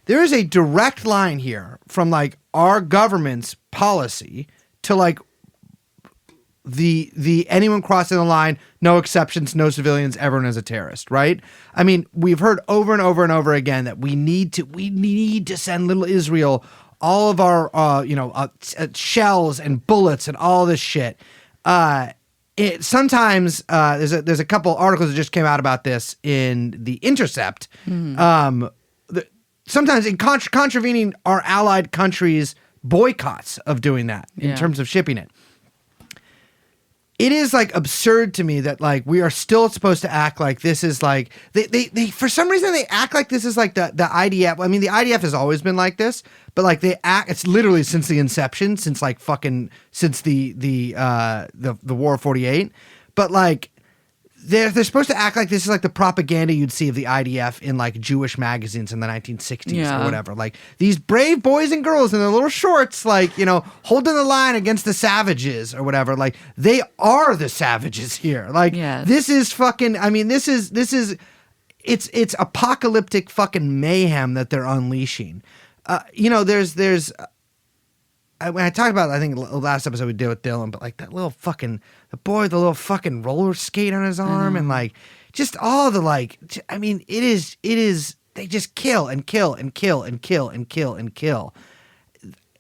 there is a direct line here from like our government's policy to like the anyone crossing the line, no exceptions, no civilians, everyone is a terrorist, right? I mean, we've heard over and over and over again that we need to send little Israel all of our shells and bullets and all this shit. Sometimes there's a couple articles that just came out about this in The Intercept. Sometimes in contravening our allied countries' boycotts of doing that in terms of shipping it. It is like absurd to me that like we are still supposed to act like this is like they for some reason they act like this is like the IDF. I mean, the IDF has always been like this, but like they act. It's literally since the inception, since the War of 48. But like they're supposed to act like this is like the propaganda you'd see of the IDF in like Jewish magazines in the 1960s or whatever. Like these brave boys and girls in their little shorts, like, holding the line against the savages or whatever. Like they are the savages here. Like this is fucking, I mean, it's apocalyptic fucking mayhem that they're unleashing. When I talked about, I think the last episode we did with Dylan, but like that little fucking, the little fucking roller skate on his arm and like just all the like, I mean, it is, they just kill and kill and kill and kill and kill and kill.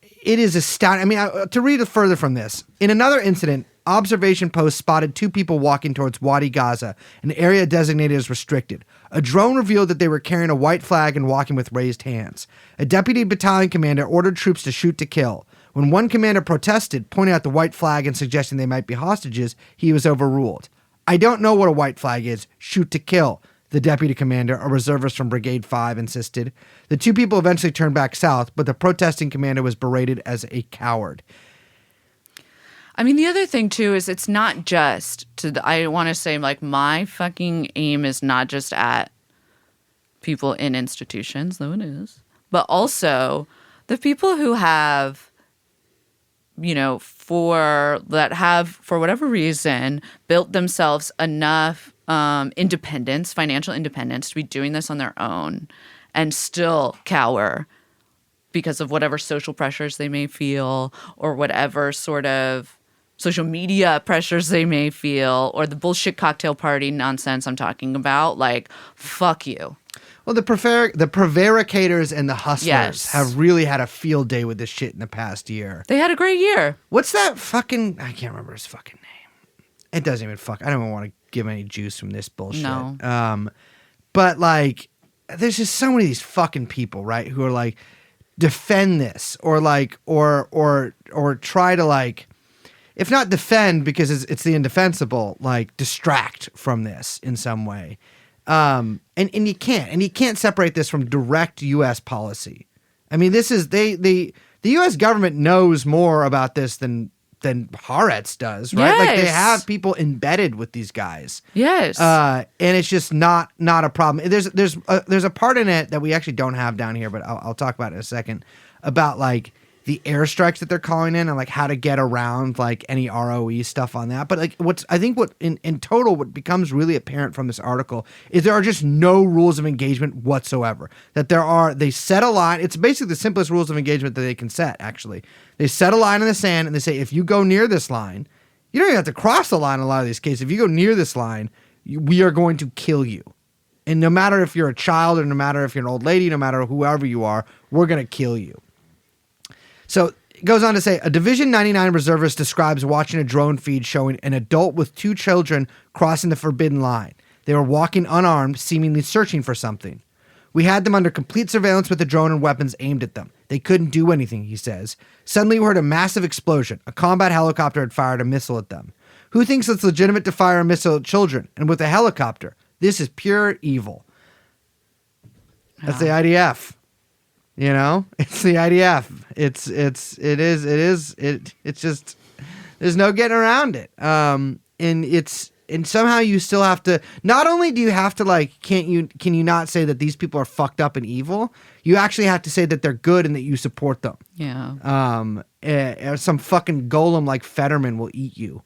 It is astounding. I mean, to read further from this, in another incident, observation posts spotted two people walking towards Wadi Gaza, an area designated as restricted. A drone revealed that they were carrying a white flag and walking with raised hands. A deputy battalion commander ordered troops to shoot to kill. When one commander protested, pointing out the white flag and suggesting they might be hostages, he was overruled. I don't know what a white flag is. Shoot to kill, the deputy commander, a reservist from Brigade 5, insisted. The two people eventually turned back south, but the protesting commander was berated as a coward. I mean, the other thing, too, is it's not just I want to say, like, my fucking aim is not just at people in institutions, though it is, but also the people who have, for whatever reason, built themselves enough independence, financial independence, to be doing this on their own and still cower because of whatever social pressures they may feel or whatever sort of social media pressures they may feel or the bullshit cocktail party nonsense I'm talking about. Like, fuck you. Well, the prevaricators and the hustlers have really had a field day with this shit in the past year. They had a great year. What's that fucking... I can't remember his fucking name. It doesn't even fuck... I don't even want to give any juice from this bullshit. No. But, like, there's just so many of these fucking people, right, who are, like, defend this or, like, or try to, like... If not defend, because it's the indefensible, like, distract from this in some way. And you can't separate this from direct U.S. policy. I mean, this is the U.S. government knows more about this than Haaretz does, right? Yes. Like they have people embedded with these guys. Yes. And it's just not a problem. There's a part in it that we actually don't have down here, but I'll talk about it in a second about like the airstrikes that they're calling in and like how to get around like any ROE stuff on that. But like what in total, what becomes really apparent from this article is there are just no rules of engagement whatsoever. That they set a line. It's basically the simplest rules of engagement that they can set, actually. They set a line in the sand and they say, if you go near this line, you don't even have to cross the line in a lot of these cases. If you go near this line, we are going to kill you. And no matter if you're a child or no matter if you're an old lady, no matter whoever you are, we're going to kill you. So it goes on to say, a Division 99 reservist describes watching a drone feed showing an adult with two children crossing the forbidden line. They were walking unarmed, seemingly searching for something. We had them under complete surveillance with the drone and weapons aimed at them. They couldn't do anything, he says. Suddenly we heard a massive explosion. A combat helicopter had fired a missile at them. Who thinks it's legitimate to fire a missile at children? And with a helicopter? This is pure evil. That's the IDF. You know, it's the IDF. It's just, there's no getting around it. And somehow you still have to, not only do you have to like, can you not say that these people are fucked up and evil? You actually have to say that they're good and that you support them. Yeah. Some fucking golem like Fetterman will eat you.